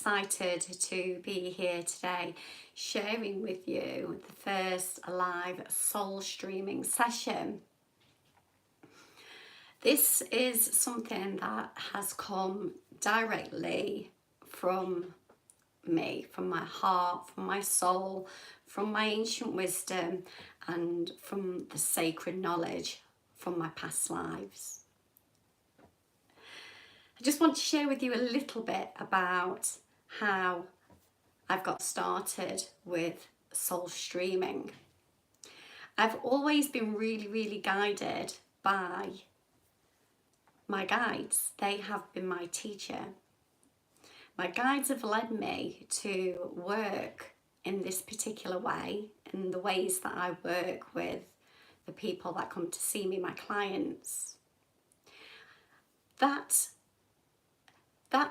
excited to be here today sharing with you the first live soul streaming session. This is something that has come directly from me, from my heart, from my soul, from my ancient wisdom, and from the sacred knowledge from my past lives. I just want to share with you a little bit about how I've got started with soul streaming. I've always been really guided by my guides. They have been my teacher. My guides have led me to work in this particular way, in the ways that I work with the people that come to see me, my clients. That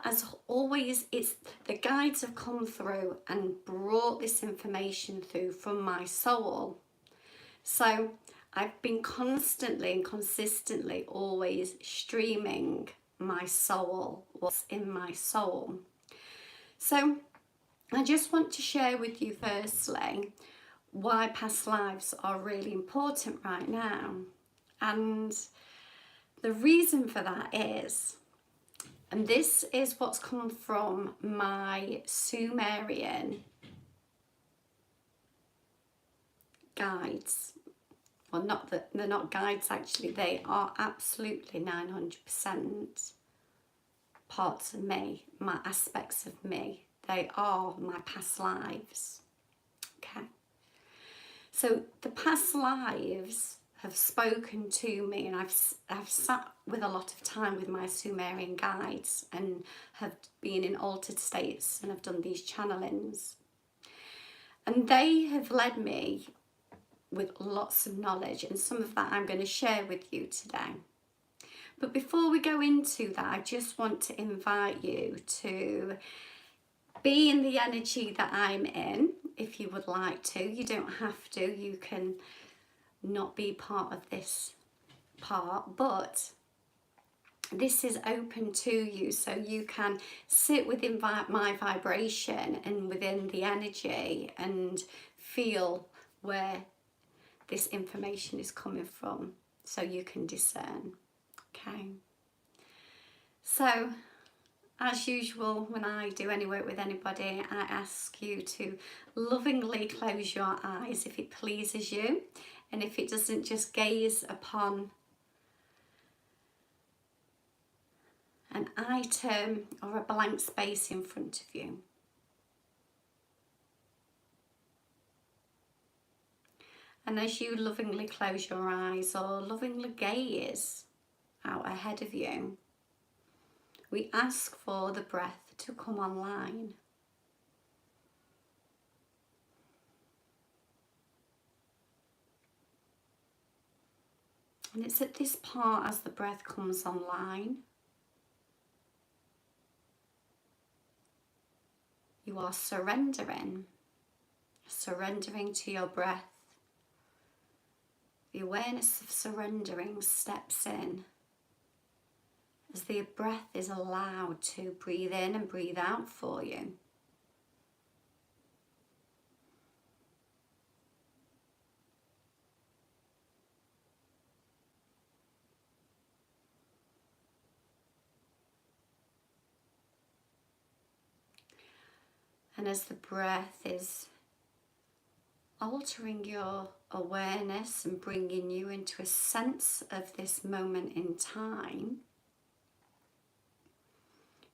as always, it's the guides have come through and brought this information through from my soul. So I've been constantly and consistently always streaming my soul, what's in my soul. So I just want to share with you firstly why past lives are really important right now. And the reason for that is, and this is what's come from my Sumerian guides. Well, not that they're not guides actually, they are absolutely 900% parts of me, my aspects of me. They are my past lives. Okay. So the past lives have spoken to me, and I've sat with a lot of time with my Sumerian guides and have been in altered states and have done these channelings. And they have led me with lots of knowledge, and some of that I'm going to share with you today. But before we go into that, I just want to invite you to be in the energy that I'm in, if you would like to. You don't have to, you can not be part of this part, but this is open to you, so you can sit within my vibration and within the energy and feel where this information is coming from, so you can discern. Okay, so as usual, when I do any work with anybody, I ask you to lovingly close your eyes if it pleases you, and if it doesn't, just gaze upon an item or a blank space in front of you. And as you lovingly close your eyes or lovingly gaze out ahead of you, we ask for the breath to come online. And it's at this part, as the breath comes online, you are surrendering to your breath. The awareness of surrendering steps in as the breath is allowed to breathe in and breathe out for you. And as the breath is altering your awareness and bringing you into a sense of this moment in time,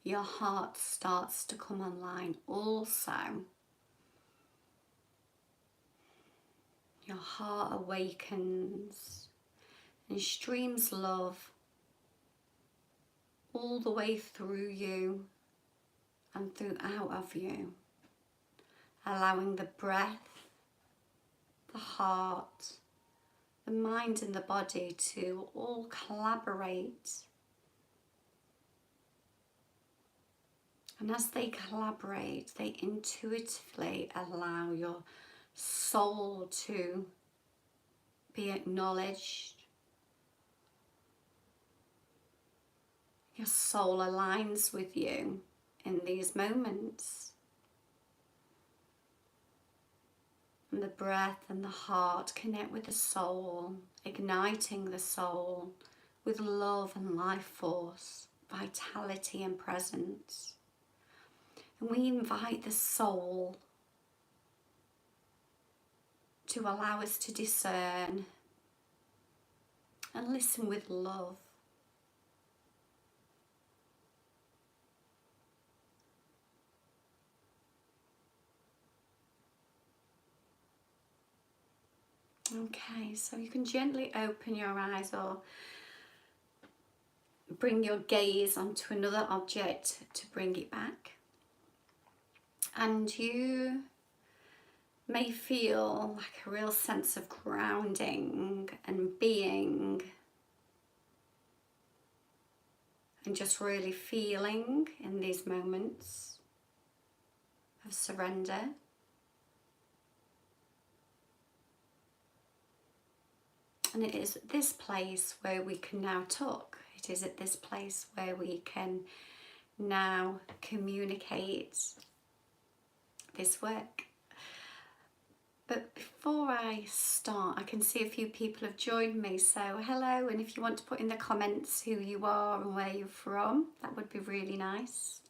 your heart starts to come online also. Your heart awakens and streams love all the way through you and throughout of you, allowing the breath, the heart, the mind and the body to all collaborate. And as they collaborate, they intuitively allow your soul to be acknowledged. Your soul aligns with you in these moments. And the breath and the heart connect with the soul, igniting the soul with love and life force, vitality and presence. And we invite the soul to allow us to discern and listen with love. Okay, so you can gently open your eyes or bring your gaze onto another object to bring it back. And you may feel like a real sense of grounding and being, and just really feeling in these moments of surrender. And it is at this place where we can now talk. It is at this place where we can now communicate this work. But before I start, I can see a few people have joined me, so hello, and if you want to put in the comments who you are and where you're from, that would be really nice.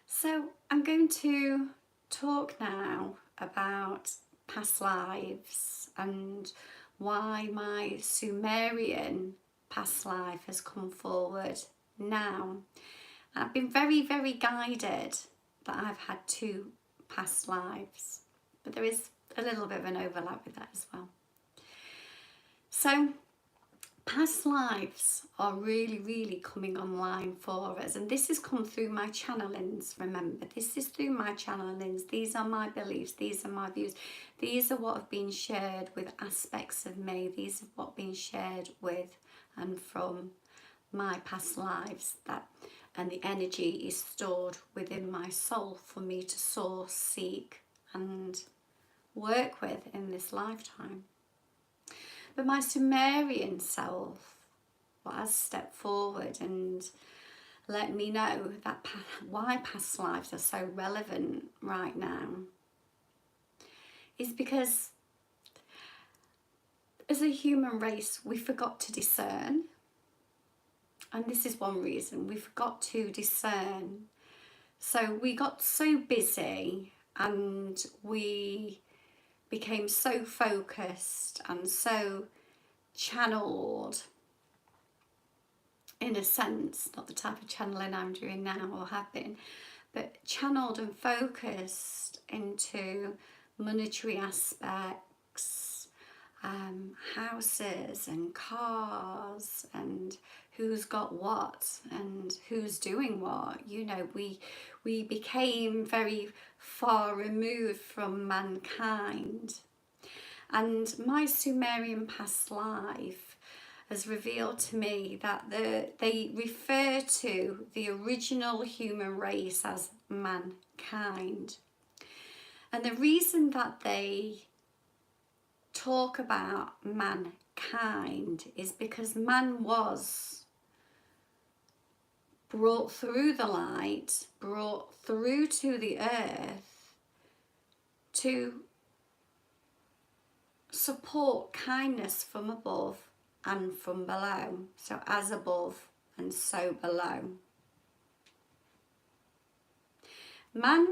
So I'm going to talk now about past lives and why my Sumerian past life has come forward now. I've been very, very guided that I've had 2 past lives, but there is a little bit of an overlap with that as well. So past lives are really, really coming online for us, and this has come through my channelings. Remember, this is through my channelings. These are my beliefs, these are my views, these are what have been shared with aspects of me, these are what have been shared with and from my past lives, that and the energy is stored within my soul for me to source, seek and work with in this lifetime. But my Sumerian self has stepped forward and let me know that why past lives are so relevant right now is because as a human race we forgot to discern. And this is one reason, we forgot to discern. So we got so busy and we became so focused and so channeled, in a sense, not the type of channeling I'm doing now or have been, but channeled and focused into monetary aspects, houses and cars and who's got what and who's doing what. You know, we became very far removed from mankind. And my Sumerian past life has revealed to me that they refer to the original human race as mankind. And the reason that they talk about mankind is because man was brought through the light, brought through to the earth to support kindness from above and from below. So as above and so below. Man,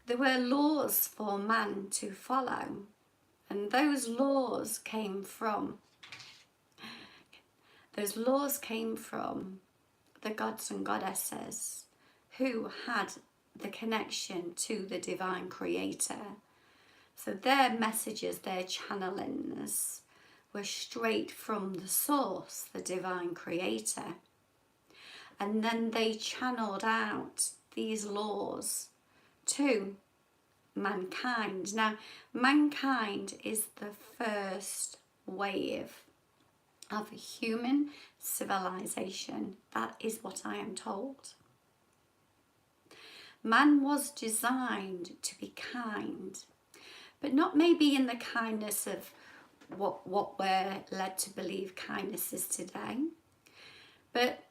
there were laws for man to follow, and those laws came from the gods and goddesses who had the connection to the divine creator. So their messages, their channelings were straight from the source, the divine creator. And then they channeled out these laws to mankind. Now, mankind is the first wave of human civilization. That is what I am told. Man was designed to be kind, but not maybe in the kindness of what we're led to believe kindness is today, but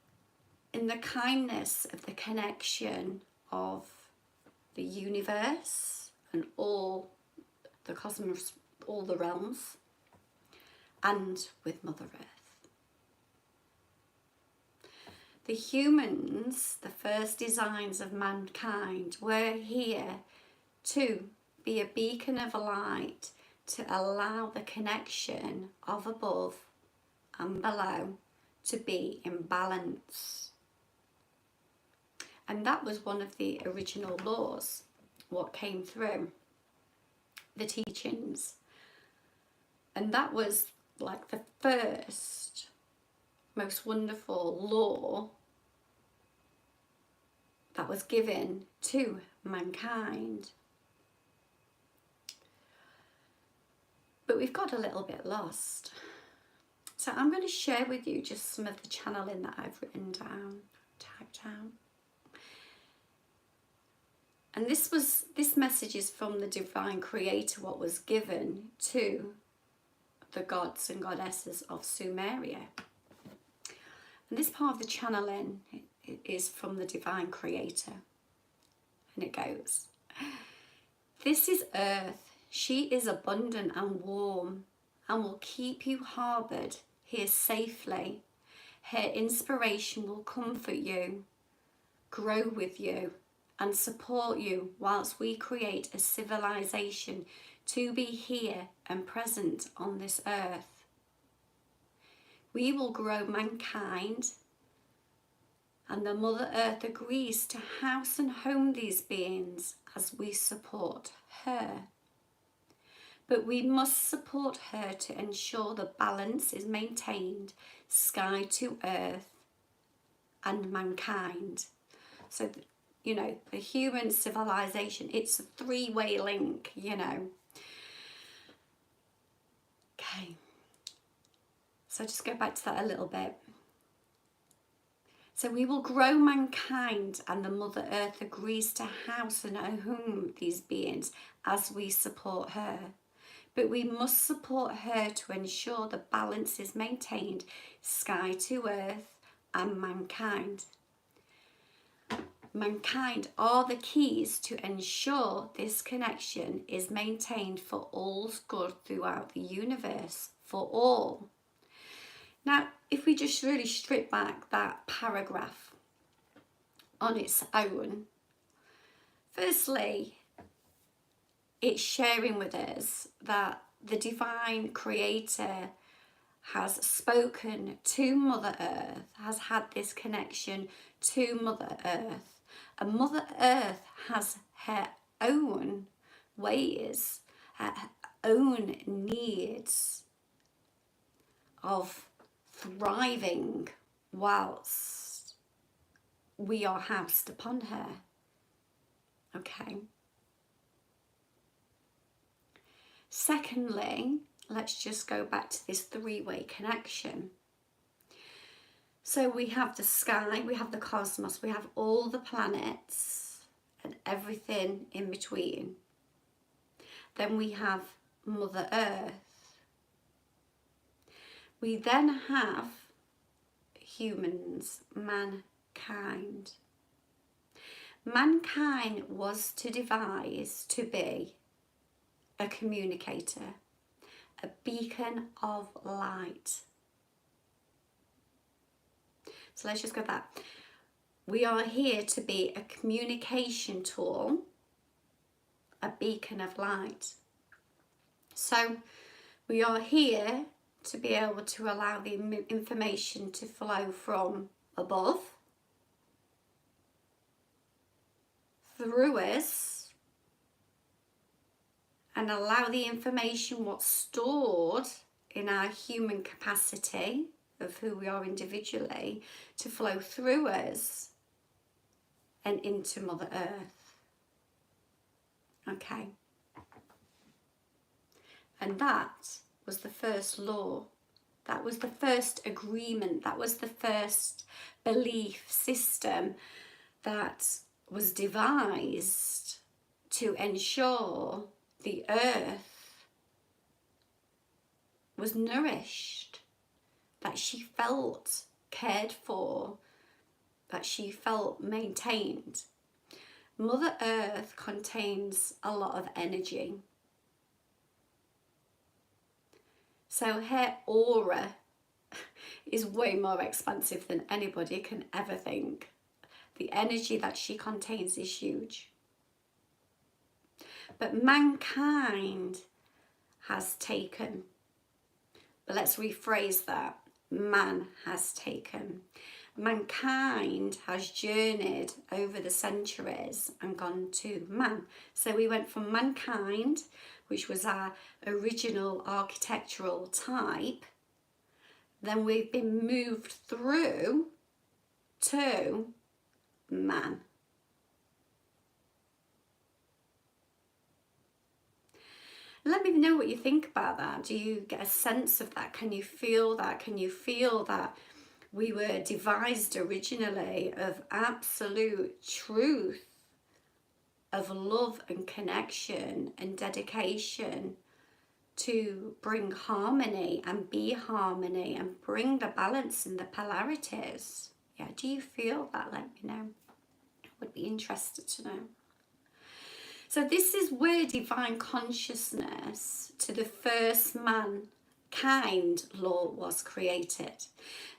in the kindness of the connection of the universe and all the cosmos, all the realms, and with Mother Earth. The humans, the first designs of mankind, were here to be a beacon of light, to allow the connection of above and below to be in balance. And that was one of the original laws, what came through the teachings. And that was like the first most wonderful law that was given to mankind. But we've got a little bit lost. So I'm going to share with you just some of the channeling that I've written down, typed down. And this message is from the divine creator, what was given to the gods and goddesses of Sumeria. And this part of the channeling is from the divine creator. And it goes, "This is Earth. She is abundant and warm and will keep you harboured here safely. Her inspiration will comfort you, grow with you, and support you whilst we create a civilization to be here and present on this earth. We will grow mankind, and the Mother Earth agrees to house and home these beings as we support her. But we must support her to ensure the balance is maintained, sky to earth and mankind." So, you know, the human civilization, it's a three-way link, you know. Okay. So just go back to that a little bit. So we will grow mankind, and the Mother Earth agrees to house and home these beings as we support her. But we must support her to ensure the balance is maintained, sky to earth and mankind. Mankind are the keys to ensure this connection is maintained for all's good throughout the universe, for all. Now, if we just really strip back that paragraph on its own, firstly, it's sharing with us that the divine creator has spoken to Mother Earth, has had this connection to Mother Earth, and Mother Earth has her own ways, her own needs of thriving whilst we are housed upon her. Okay. Secondly, let's just go back to this three-way connection. So we have the sky, we have the cosmos, we have all the planets and everything in between. Then we have Mother Earth. We then have humans, mankind. Mankind was to devise to be a communicator, a beacon of light. So let's just go back. We are here to be a communication tool, a beacon of light. So we are here to be able to allow the information to flow from above, through us, and allow the information what's stored in our human capacity of who we are individually to flow through us and into Mother Earth. Okay. And that was the first law. That was the first agreement. That was the first belief system that was devised to ensure the earth was nourished, that she felt cared for, that she felt maintained. Mother Earth contains a lot of energy. So her aura is way more expansive than anybody can ever think. The energy that she contains is huge. But mankind has taken, but let's rephrase that, man has taken. Mankind has journeyed over the centuries and gone to man. So we went from mankind, which was our original architectural type, then we've been moved through to man. Let me know what you think about that. Do you get a sense of that? Can you feel that? Can you feel that we were devised originally of absolute truth, of love and connection and dedication to bring harmony and be harmony and bring the balance and the polarities? Yeah, do you feel that? Let me know. I would be interested to know. So this is where divine consciousness to the first mankind law was created.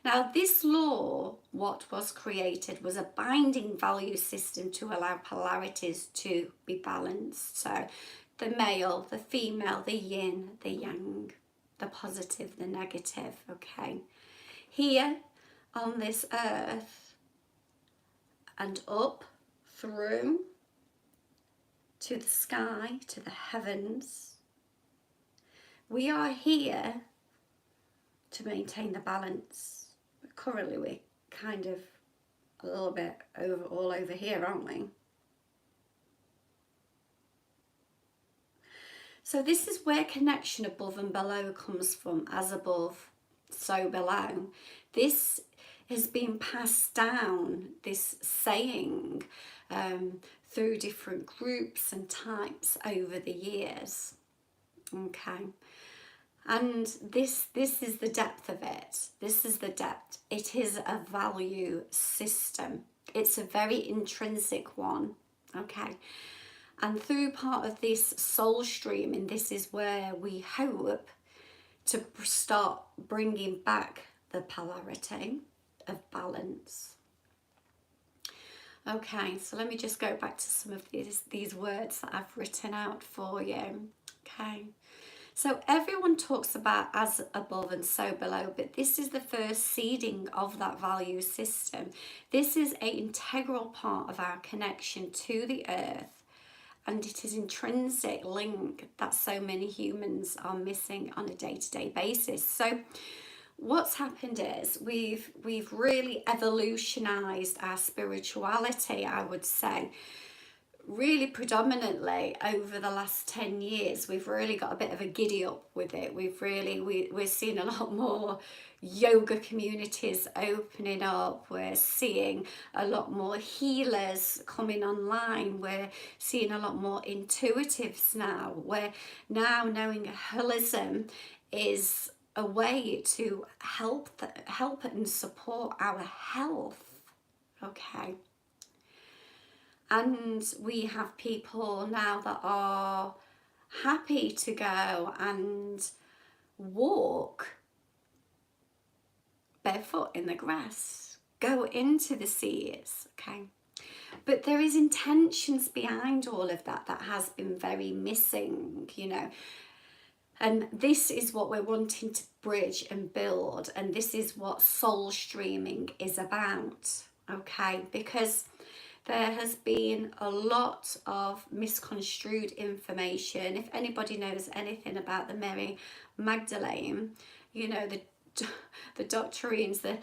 Now this law, what was created, was a binding value system to allow polarities to be balanced. So the male, the female, the yin, the yang, the positive, the negative, okay? Here on this earth and up through to the sky, to the heavens. We are here to maintain the balance. But currently we're kind of a little bit all over here, aren't we? So this is where connection above and below comes from. As above, so below. This has been passed down, this saying, through different groups and types over the years. Okay, and this is the depth of it. This is the depth. It is a value system. It's a very intrinsic one. Okay, and through part of this soul stream, and this is where we hope to start bringing back the polarity of balance. Okay, so let me just go back to some of these words that I've written out for you. Okay, so everyone talks about as above and so below, but this is the first seeding of that value system. This is an integral part of our connection to the earth, and it is intrinsic link that so many humans are missing on a day-to-day basis. So what's happened is we've really evolutionized our spirituality, I would say, really predominantly over the last 10 years. We've really got a bit of a giddy up with it. We're seeing a lot more yoga communities opening up. We're seeing a lot more healers coming online. We're seeing a lot more intuitives now. We're now knowing holism is a way to help and support our health. Okay, and we have people now that are happy to go and walk barefoot in the grass, go into the seas. Okay, but there is intentions behind all of that that has been very missing, you know. And this is what we're wanting to bridge and build, and this is what soul streaming is about, okay? Because there has been a lot of misconstrued information. If anybody knows anything about the Mary Magdalene, you know, the doctrines, the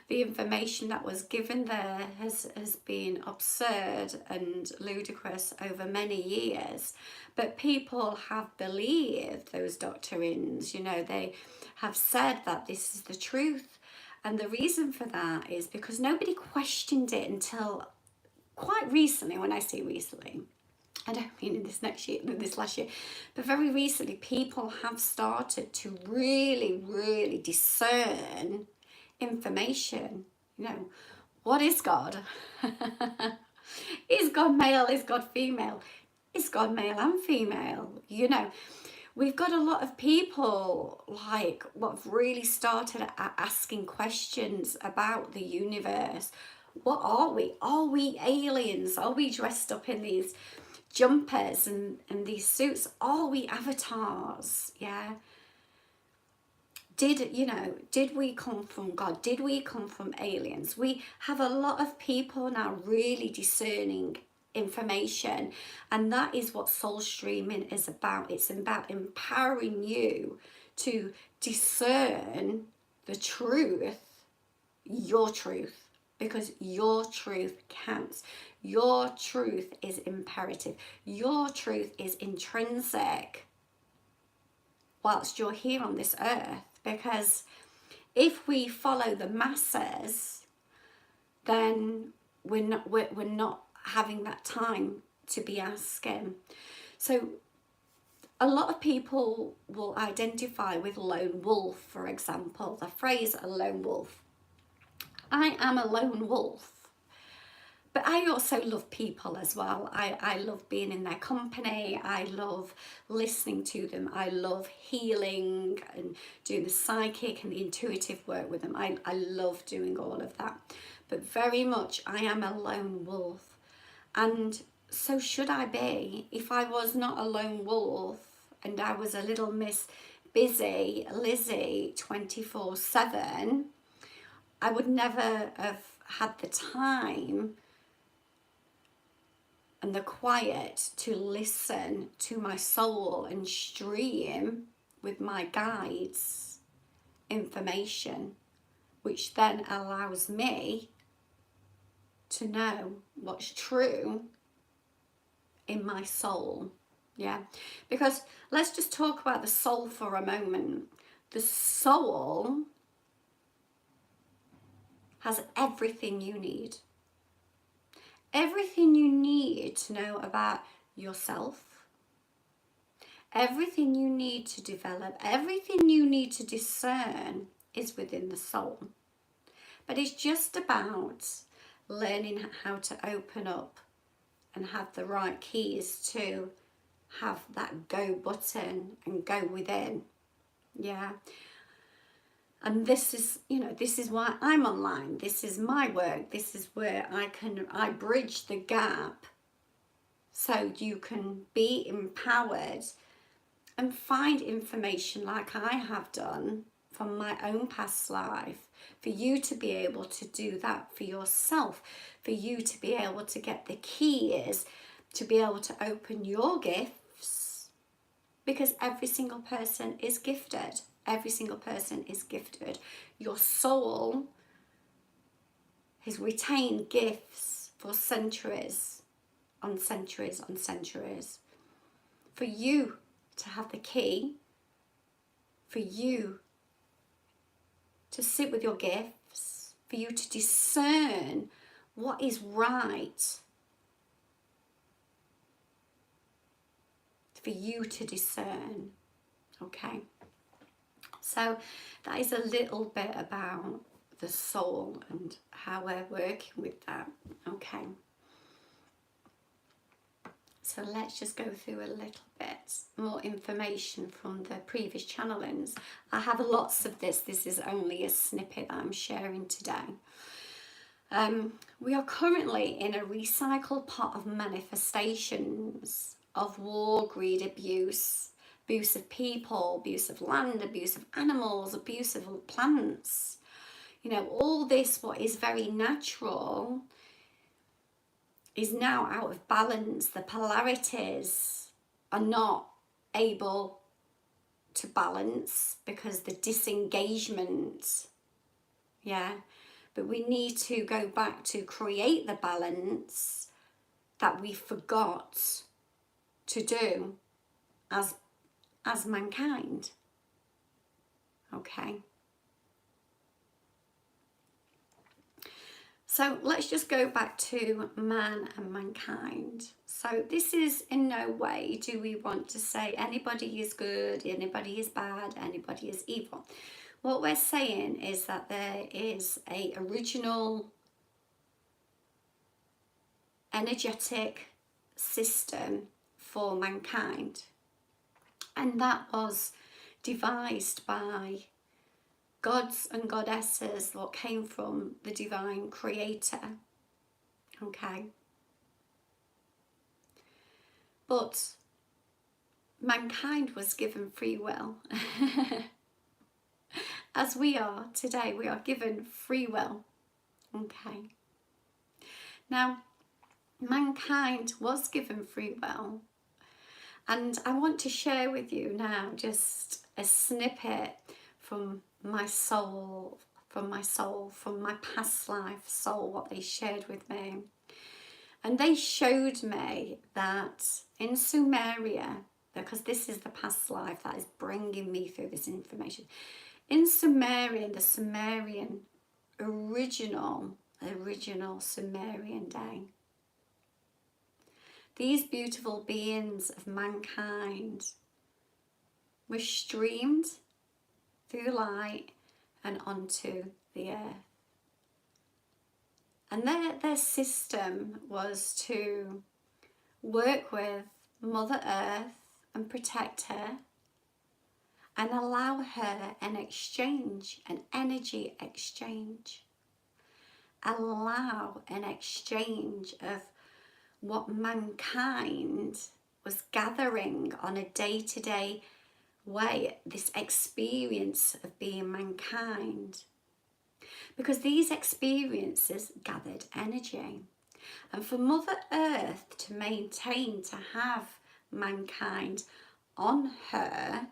information that was given there has been absurd and ludicrous over many years. But people have believed those doctrines, you know, they have said that this is the truth. And the reason for that is because nobody questioned it until quite recently. When I say recently, I don't mean in this last year, but very recently people have started to really discern information. You know, What is God? Is God male? Is God female? Is God male and female? You know, we've got a lot of people like what have really started asking questions about the universe. What are we? Are we aliens? Are we dressed up in these jumpers and these suits? Are we avatars? Yeah. Did we come from God? Did we come from aliens? We have a lot of people now really discerning information, and that is what soul streaming is about. It's about empowering you to discern the truth, your truth, because your truth counts. Your truth is imperative. Your truth is intrinsic whilst you're here on this earth. Because if we follow the masses, then we're not having that time to be asking. So a lot of people will identify with lone wolf, for example, the phrase a lone wolf. I am a lone wolf. But I also love people as well. I love being in their company. I love listening to them. I love healing and doing the psychic and the intuitive work with them. I love doing all of that. But very much I am a lone wolf. And so should I be. If I was not a lone wolf and I was a little Miss Busy Lizzie 24/7, I would never have had the time and the quiet to listen to my soul and stream with my guides information, which then allows me to know what's true in my soul. Yeah, because let's just talk about the soul for a moment. The soul has everything you need. Everything you need to know about yourself, everything you need to develop, everything you need to discern is within the soul. But it's just about learning how to open up and have the right keys to have that go button and go within. Yeah. And this is, this is why I'm online. This is my work. This is where I bridge the gap so you can be empowered and find information like I have done from my own past life, for you to be able to do that for yourself, for you to be able to get the keys, to be able to open your gifts, because every single person is gifted. Every single person is gifted. Your soul has retained gifts for centuries on centuries on centuries. For you to have the key, for you to sit with your gifts, for you to discern what is right, for you to discern, okay? So that is a little bit about the soul and how we're working with that, okay? So let's just go through a little bit more information from the previous channelings. I have lots of this. This is only a snippet that I'm sharing today. We are currently in a recycled pot of manifestations of war, greed, abuse of people, abuse of land, abuse of animals, abuse of plants. All this, what is very natural, is now out of balance. The polarities are not able to balance because the disengagement, but we need to go back to create the balance that we forgot to do as mankind, okay? So let's just go back to man and mankind. So this is in no way do we want to say anybody is good, anybody is bad, anybody is evil. What we're saying is that there is a original energetic system for mankind. And that was devised by gods and goddesses that came from the divine creator. Okay. But mankind was given free will. As we are today, we are given free will. Okay. Now, mankind was given free will. And I want to share with you now just a snippet from my soul, from my past life soul, what they shared with me. And they showed me that in Sumeria, because this is the past life that is bringing me through this information, in Sumeria, the Sumerian original Sumerian day, these beautiful beings of mankind were streamed through light and onto the earth. And their system was to work with Mother Earth and protect her and allow her an exchange, an energy exchange. Allow an exchange of what mankind was gathering on a day-to-day way, this experience of being mankind. Because these experiences gathered energy. And for Mother Earth to maintain, to have mankind on her,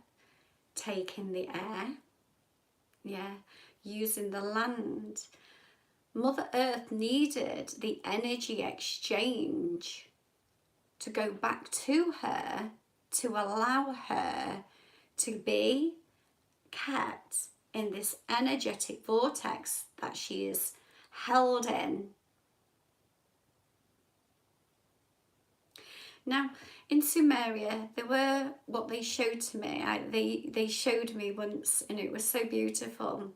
taking the air, using the land, Mother Earth needed the energy exchange to go back to her, to allow her to be kept in this energetic vortex that she is held in. Now, in Sumeria, there were what they showed to me. They showed me once, and it was so beautiful.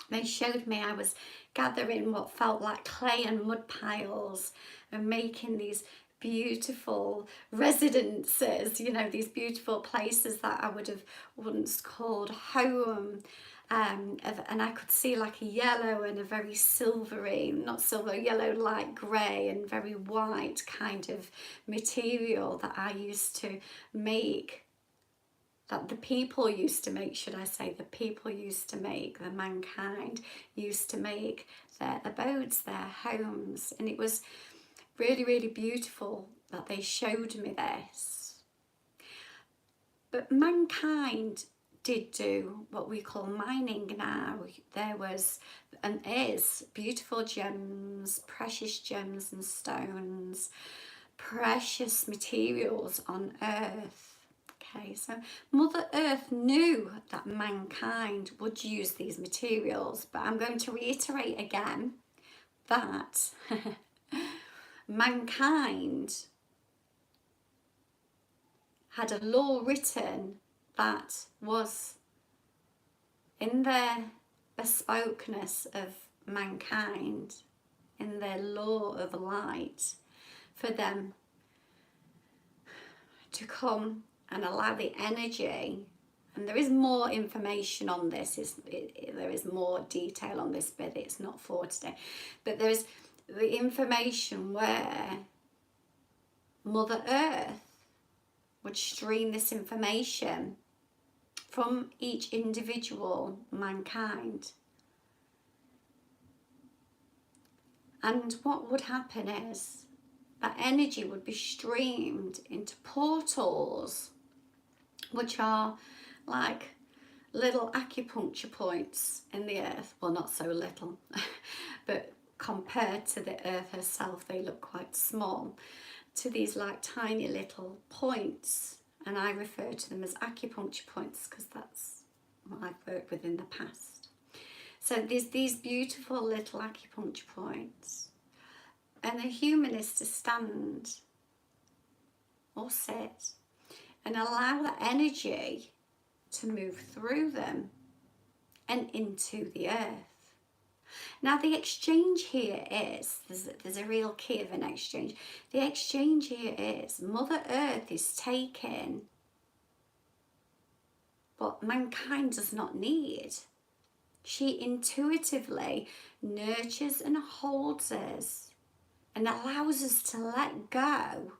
They showed me I was gathering what felt like clay and mud piles and making these beautiful residences, you know, these beautiful places that I would have once called home. And I could see like a yellow and a very silvery, not silver, yellow, light grey and very white kind of material that I used to make, that the people used to make, should I say, the people used to make, the mankind used to make their abodes, their homes. And it was really, really beautiful that they showed me this. But mankind did do what we call mining now. There was and is beautiful gems, precious gems and stones, precious materials on earth. Okay, so Mother Earth knew that mankind would use these materials, but I'm going to reiterate again that mankind had a law written that was in their bespokeness of mankind, in their law of light, for them to come and allow the energy. And there is more information on this, there is more detail on this, but it's not for today. But there is the information where Mother Earth would stream this information from each individual mankind. And what would happen is that energy would be streamed into portals, which are like little acupuncture points in the earth. Well, not so little, but compared to the earth herself, they look quite small, to these like tiny little points. And I refer to them as acupuncture points because that's what I've worked with in the past. So there's these beautiful little acupuncture points, and the human is to stand or sit and allow the energy to move through them and into the earth. Now the exchange here is, there's a real key of an exchange. The exchange here is Mother Earth is taking what mankind does not need. She intuitively nurtures and holds us and allows us to let go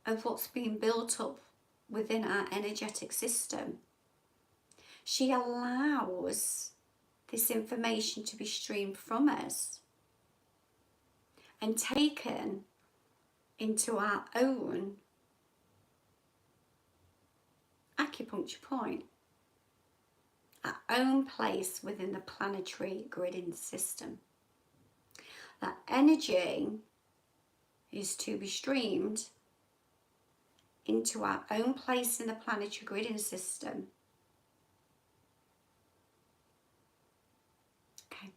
of what's being built up within our energetic system. She allows this information to be streamed from us and taken into our own acupuncture point, our own place within the planetary gridding system. That energy is to be streamed into our own place in the planetary gridding system. Okay,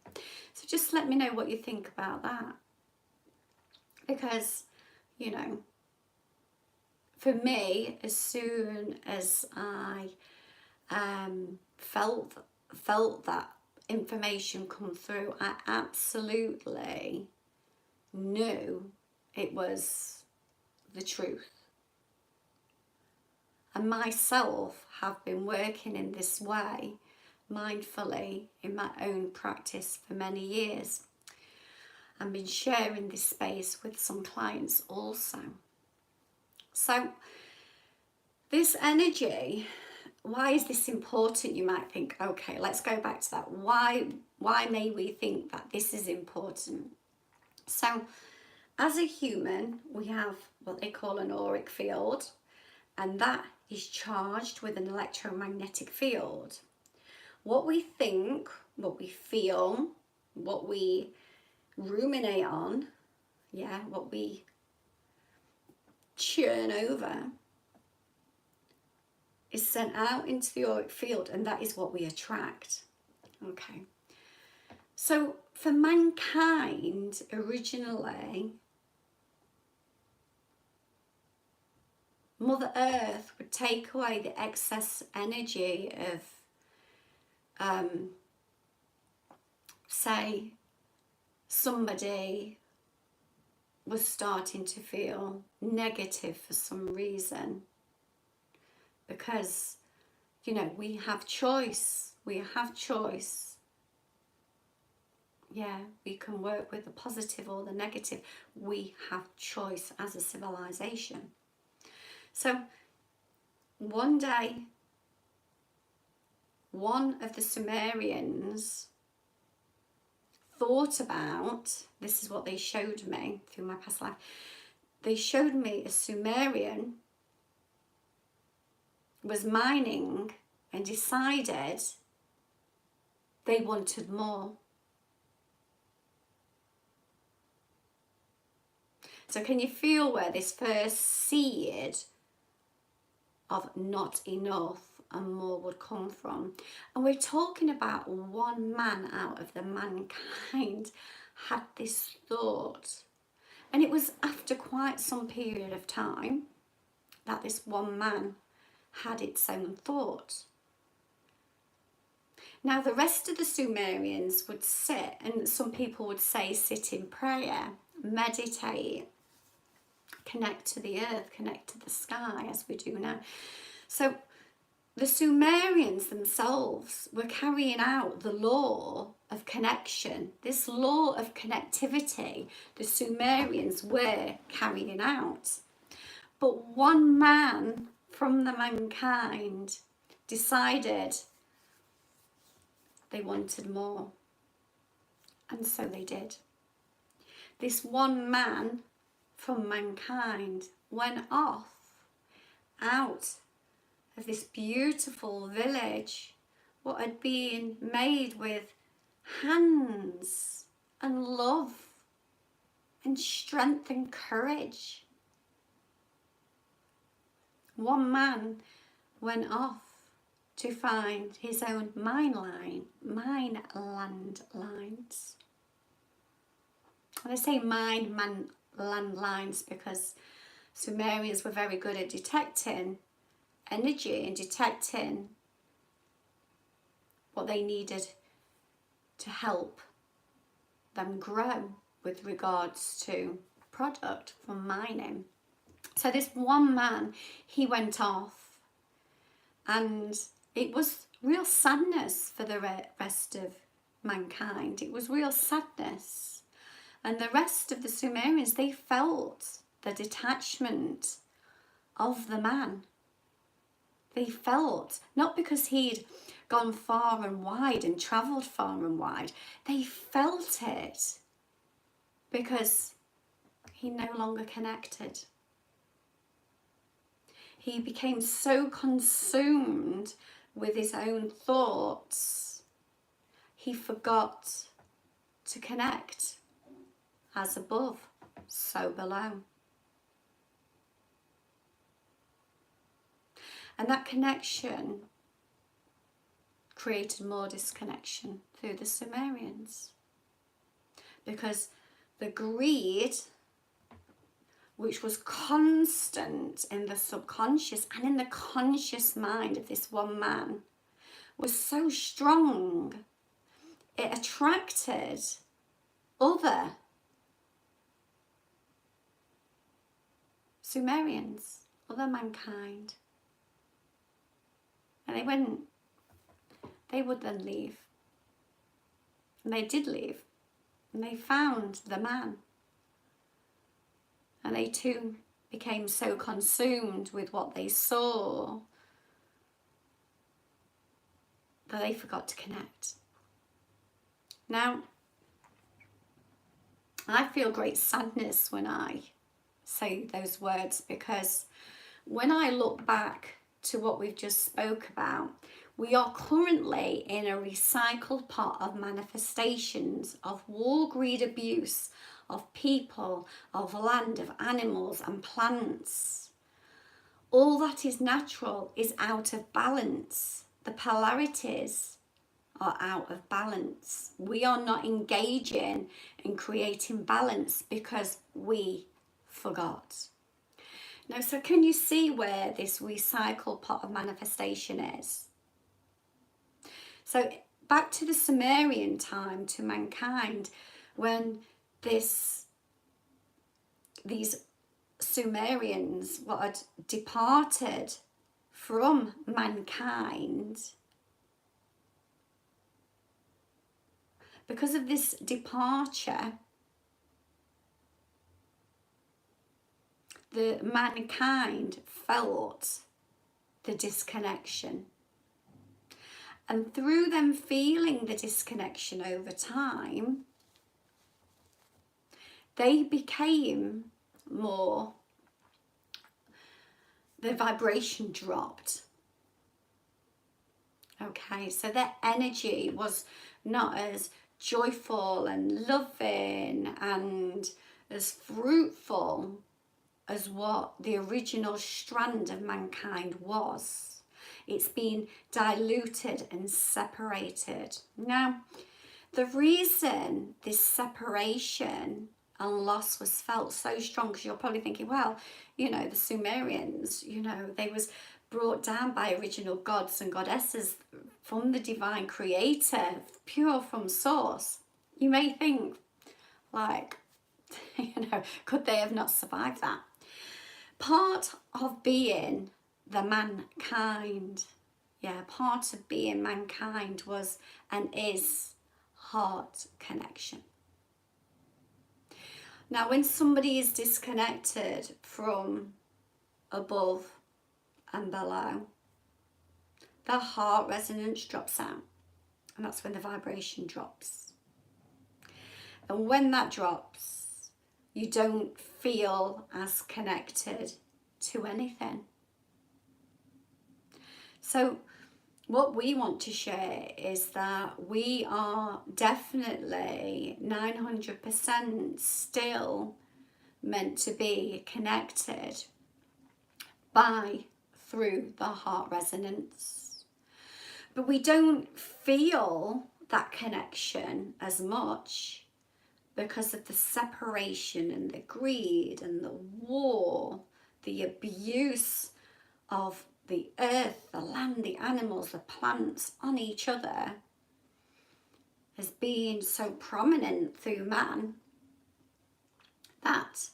so just let me know what you think about that. Because, you know, for me, as soon as I felt that information come through, I absolutely knew it was the truth. And myself have been working in this way mindfully in my own practice for many years. I've been sharing this space with some clients also. So this energy, why is this important? You might think, okay, let's go back to that. Why may we think that this is important? So as a human, we have what they call an auric field, and that is charged with an electromagnetic field. What we think, what we feel, what we ruminate on, what we churn over is sent out into the auric field, and that is what we attract. Okay. So for mankind, originally, Mother Earth would take away the excess energy of, say, somebody was starting to feel negative for some reason. Because, you know, we have choice. We have choice. Yeah, we can work with the positive or the negative. We have choice as a civilization. So one day, one of the Sumerians thought about, this is what they showed me through my past life, they showed me a Sumerian was mining and decided they wanted more. So can you feel where this first seed of not enough and more would come from? And we're talking about one man out of the mankind had this thought. And it was after quite some period of time that this one man had its own thought. Now the rest of the Sumerians would sit, and some people would say sit in prayer, meditate, connect to the earth, connect to the sky as we do now. So the Sumerians themselves were carrying out the law of connection. This law of connectivity the Sumerians were carrying out. But one man from the mankind decided they wanted more. And so they did. This one man from mankind went off out of this beautiful village, what had been made with hands and love and strength and courage. One man went off to find his own land lines. And I say land lines because Sumerians were very good at detecting energy and detecting what they needed to help them grow with regards to product from mining. So this one man, he went off, and it was real sadness for the rest of mankind. It was real sadness. And the rest of the Sumerians, they felt the detachment of the man. They felt, not because he'd gone far and wide and travelled far and wide, they felt it because he no longer connected. He became so consumed with his own thoughts, he forgot to connect. As above, so below. And that connection created more disconnection through the Sumerians. Because the greed, which was constant in the subconscious and in the conscious mind of this one man, was so strong, it attracted other Sumerians, other mankind. And they would then leave. And they did leave. And they found the man. And they too became so consumed with what they saw that they forgot to connect. Now, I feel great sadness when I say those words, because when I look back to what we've just spoke about, we are currently in a recycled pot of manifestations of war, greed, abuse of people, of land, of animals and plants. All that is natural is out of balance. The polarities are out of balance. We are not engaging in creating balance because we forgot. Now, so can you see where this recycled pot of manifestation is? So back to the Sumerian time, to mankind, when these Sumerians had departed from mankind, because of this departure, the mankind felt the disconnection. And through them feeling the disconnection over time, they became more, their vibration dropped. Okay, so their energy was not as joyful and loving and as fruitful as what the original strand of mankind was. It's been diluted and separated. Now, the reason this separation and loss was felt so strong, because you're probably thinking, well, you know, the Sumerians, you know, they was brought down by original gods and goddesses from the divine creator, pure from source. You may think, like, you know, could they have not survived that? Part of being the mankind, part of being mankind was and is heart connection. Now, when somebody is disconnected from above and below, the heart resonance drops out, and that's when the vibration drops. And when that drops, you don't feel as connected to anything. So what we want to share is that we are definitely 900% still meant to be connected through the heart resonance. But we don't feel that connection as much because of the separation and the greed and the war, the abuse of the earth, the land, the animals, the plants on each other. has been so prominent through man that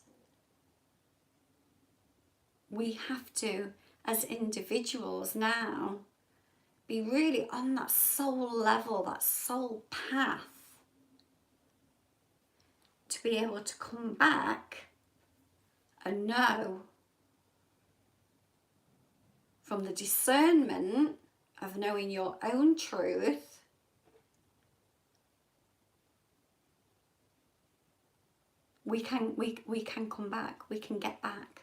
we have to, as individuals now, be really on that soul level, that soul path, to be able to come back and know from the discernment of knowing your own truth, we can come back, we can get back.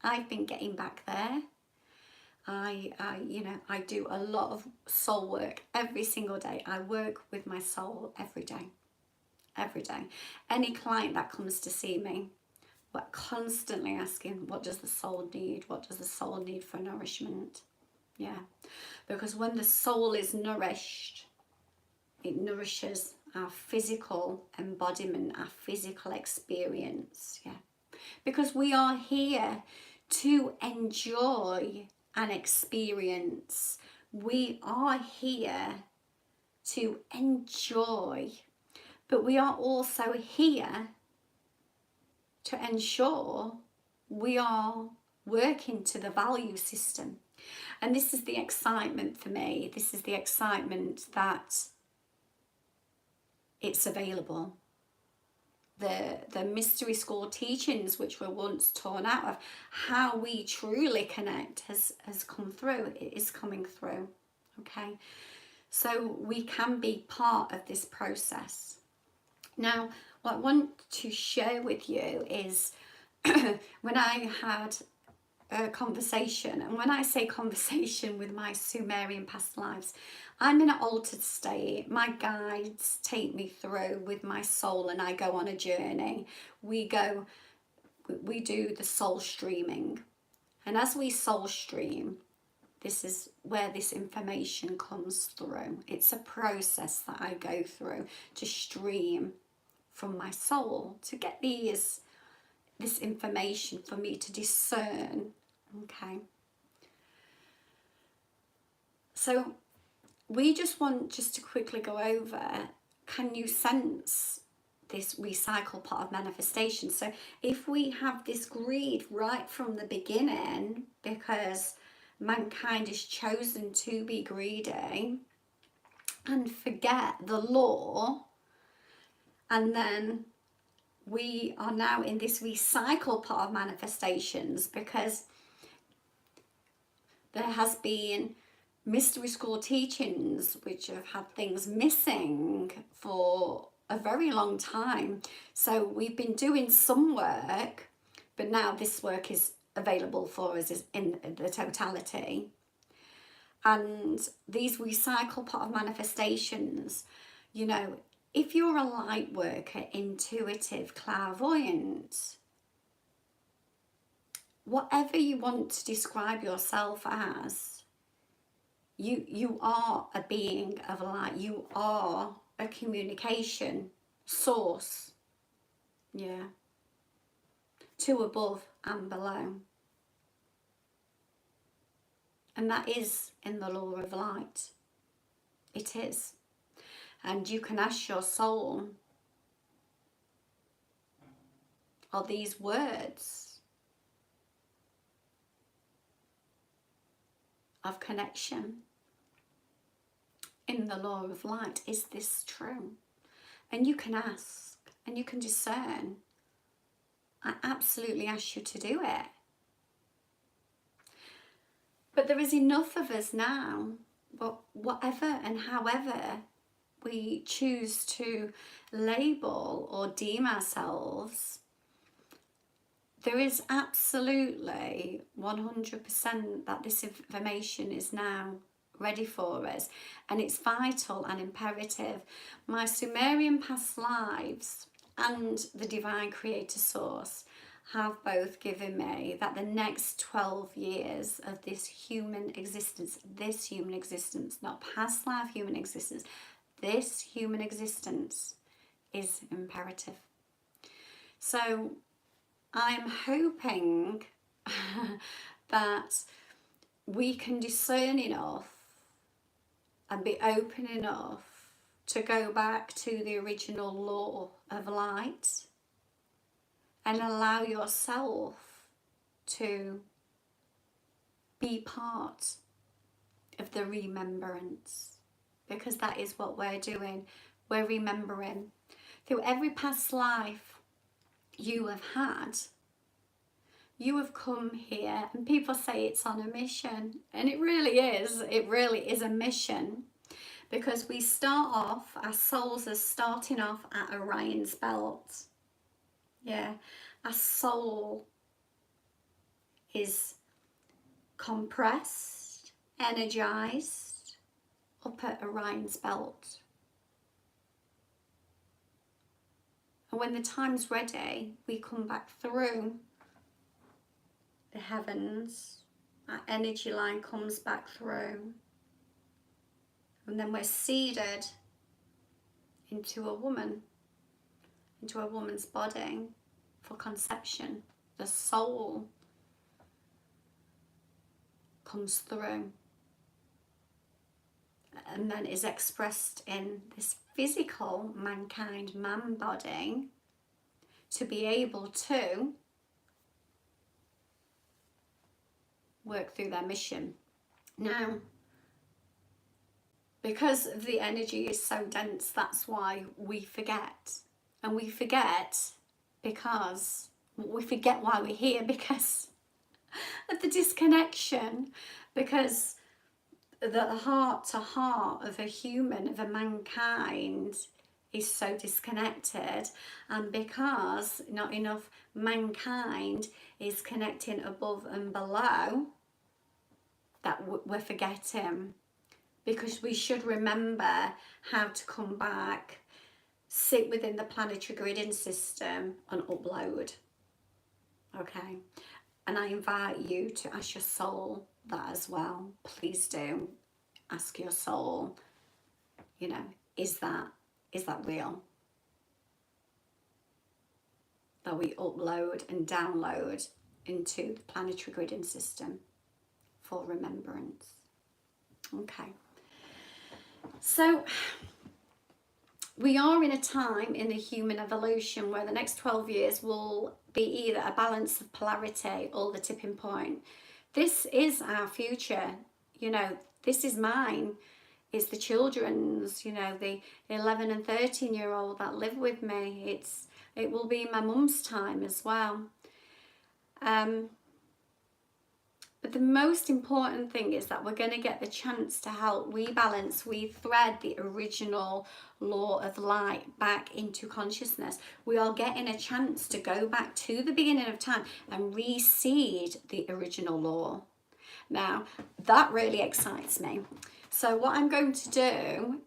I've been getting back there. I do a lot of soul work every single day. I work with my soul every day. Every day. Any client that comes to see me, we're constantly asking, what does the soul need? What does the soul need for nourishment? Yeah. Because when the soul is nourished, it nourishes our physical embodiment, our physical experience. Yeah. Because we are here to enjoy an experience. We are here to enjoy, but we are also here to ensure we are working to the value system. And this is the excitement for me. This is the excitement that it's available. The mystery school teachings, which were once torn out of, how we truly connect has come through. It is coming through. Okay, so we can be part of this process. Now, what I want to share with you is when I had a conversation, and when I say conversation with my Sumerian past lives, I'm in an altered state. My guides take me through with my soul, and I go on a journey. We do the soul streaming, and as we soul stream, this is where this information comes through. It's a process that I go through to stream from my soul to get this information for me to discern. Okay, so we just want to quickly go over, can you sense this recycle part of manifestation? So if we have this greed right from the beginning, because mankind is chosen to be greedy and forget the law, and then we are now in this recycle part of manifestations because there has been mystery school teachings which have had things missing for a very long time. So we've been doing some work, but now this work is available for us in the totality. And these recycle part of manifestations, you know, if you're a light worker, intuitive, clairvoyant, whatever you want to describe yourself as, you are a being of light. You are a communication source. Yeah. To above and below. And that is in the law of light. It is. And you can ask your soul, are these words of connection in the law of light? Is this true? And you can ask and you can discern. I absolutely ask you to do it. But there is enough of us now, but whatever and however we choose to label or deem ourselves, there is absolutely 100% that this information is now ready for us, and it's vital and imperative. My Sumerian past lives and the divine creator source have both given me that the next 12 years of this human existence, not past life human existence, this human existence is imperative. So I'm hoping that we can discern enough and be open enough to go back to the original law of light and allow yourself to be part of the remembrance, because that is what we're doing. We're remembering. Through every past life you have had, you have come here, and people say it's on a mission, and it really is a mission, because we start off, our souls are starting off at Orion's belt. Yeah, our soul is compressed, energized up at Orion's belt. And when the time's ready, we come back through the heavens, our energy line comes back through, and then we're seeded into a woman, into a woman's body for conception. The soul comes through and then is expressed in this physical mankind man body to be able to work through their mission. Now, because the energy is so dense, that's why we forget. And we forget because we forget why we're here, because of the disconnection, because the heart to heart of a human, of a mankind, is so disconnected, and because not enough mankind is connecting above and below, that we're forgetting. Because we should remember how to come back, sit within the planetary gridding system and upload. Okay, and I invite you to ask your soul that as well. Please do ask your soul, you know, is that real? That we upload and download into the planetary gridding system for remembrance. Okay. So we are in a time in the human evolution where the next 12 years will be either a balance of polarity or the tipping point. This is our future, you know, this is mine, it's the children's, you know, the 11 and 13-year-old that live with me. It will be my mum's time as well. But the most important thing is that we're going to get the chance to help rebalance, rethread the original law of light back into consciousness. We are getting a chance to go back to the beginning of time and reseed the original law. Now, that really excites me. So what I'm going to do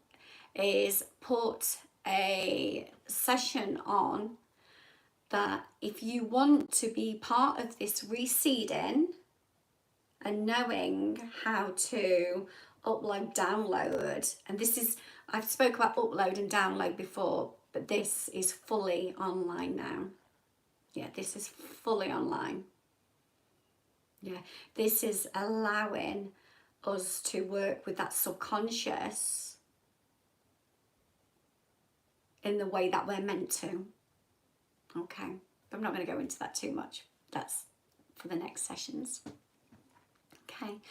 is put a session on that if you want to be part of this reseeding and knowing how to upload, download, and this is, I've spoke about upload and download before, but this is fully online now. Yeah, this is fully online. Yeah, this is allowing us to work with that subconscious in the way that we're meant to. Okay, but I'm not going to go into that too much. That's for the next sessions. Okay,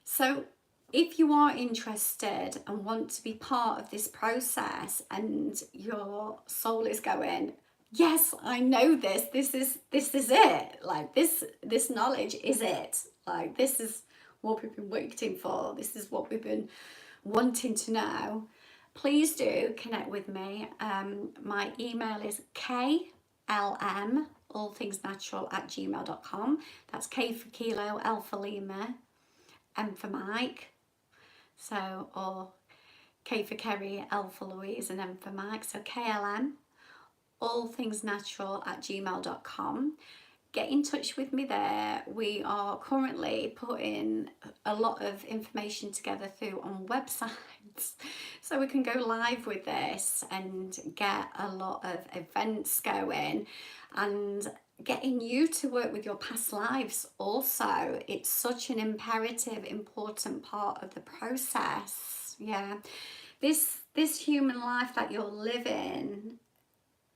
so if you are interested and want to be part of this process, and your soul is going, yes, I know this is it, like this knowledge is it, like this is what we've been waiting for, this is what we've been wanting to know, please do connect with me. My email is klmallthingsnatural@gmail.com. That's K for kilo, L for Lima, M for Mike, so, or K for Kerry, L for Louise, and M for Mike, so KLM allthingsnatural@gmail.com. Get in touch with me there. We are currently putting a lot of information together through on websites, so we can go live with this and get a lot of events going, and getting you to work with your past lives also. It's such an imperative, important part of the process. Yeah, this this human life that you're living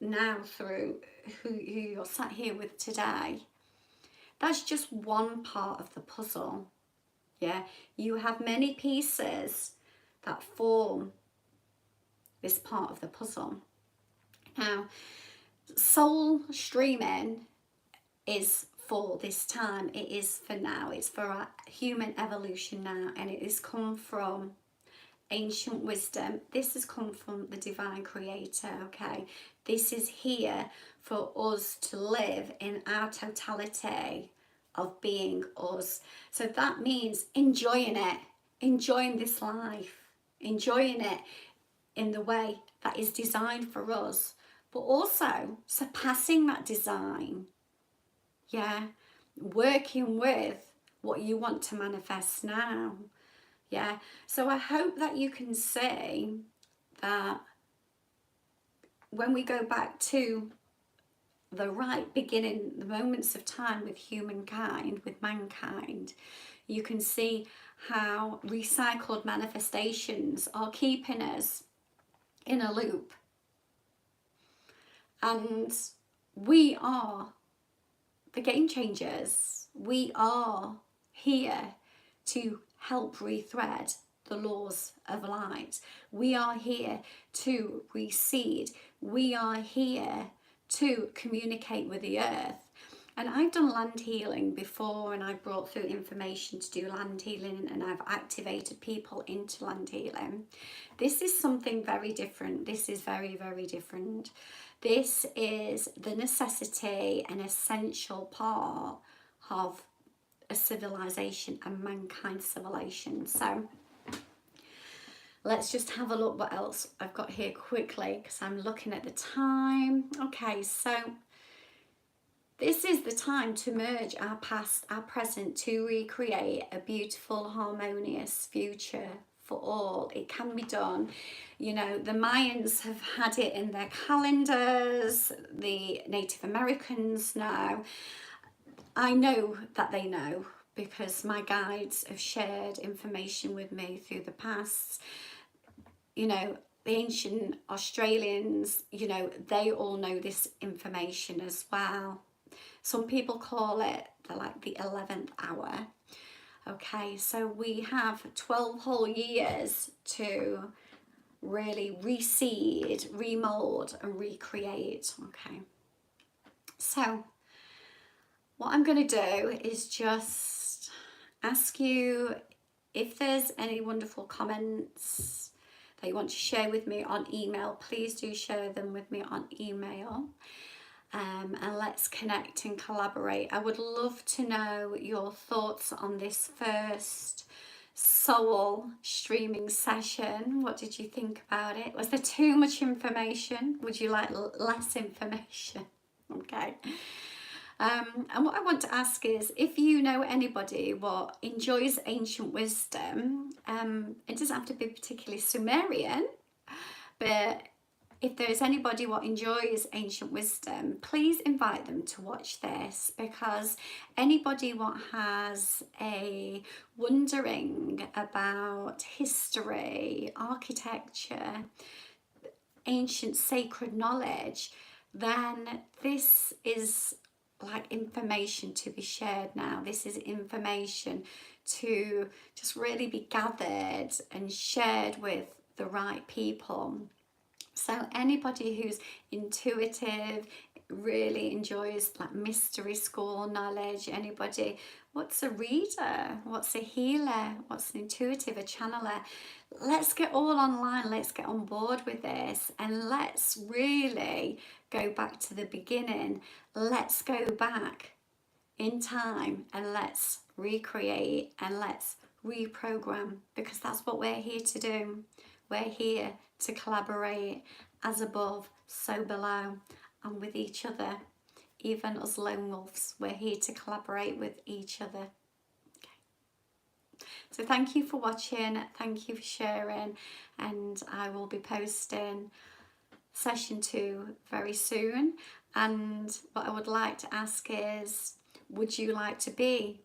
now through who you're sat here with today, that's just one part of the puzzle. Yeah, you have many pieces that form this part of the puzzle. Now, soul streaming is for this time, it is for now, it's for our human evolution now, and it has come from ancient wisdom. This has come from the divine creator, okay? This is here for us to live in our totality of being us. So that means enjoying it, enjoying this life, enjoying it in the way that is designed for us, but also surpassing that design. Yeah, working with what you want to manifest now. Yeah, so I hope that you can see that when we go back to the right beginning, the moments of time with humankind, with mankind, you can see how recycled manifestations are keeping us in a loop. And we are the game changers. We are here to help rethread the laws of light. We are here to reseed. We are here to communicate with the earth. And I've done land healing before, and I've brought through information to do land healing, and I've activated people into land healing. This is something very different. This is very, very different. This is the necessity and essential part of a civilization, and mankind civilization. So let's just have a look what else I've got here quickly, because I'm looking at the time. Okay, so this is the time to merge our past, our present, to recreate a beautiful, harmonious future for all. It can be done. You know, the Mayans have had it in their calendars. The Native Americans know. I know that they know, because my guides have shared information with me through the past. You know, the ancient Australians, you know, they all know this information as well. Some people call it the 11th hour. Okay, so we have 12 whole years to really reseed, remold and recreate. Okay, so what I'm going to do is just ask you if there's any wonderful comments that you want to share with me on email. Please do share them with me on email. And let's connect and collaborate. I would love to know your thoughts on this first soul streaming session. What did you think about it? Was there too much information? Would you like less information? Okay. And what I want to ask is, if you know anybody what enjoys ancient wisdom, it doesn't have to be particularly Sumerian, but if there's anybody what enjoys ancient wisdom, please invite them to watch this, because anybody what has a wondering about history, architecture, ancient sacred knowledge, then this is like information to be shared now. This is information to just really be gathered and shared with the right people. So anybody who's intuitive, really enjoys like mystery school knowledge, anybody, what's a reader, what's a healer, what's an intuitive, a channeler, let's get all online, let's get on board with this, and let's really go back to the beginning. Let's go back in time and let's recreate and let's reprogram, because that's what we're here to do. We're here to collaborate, as above, so below, and with each other. Even us lone wolves, we're here to collaborate with each other. Okay. So thank you for watching, thank you for sharing, and I will be posting session 2 very soon. And what I would like to ask is, would you like to be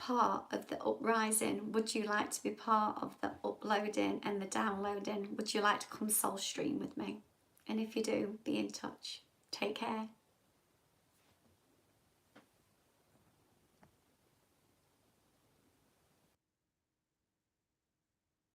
part of the uprising? Would you like to be part of the uploading and the downloading? Would you like to come soul stream with me? And if you do, be in touch. Take care.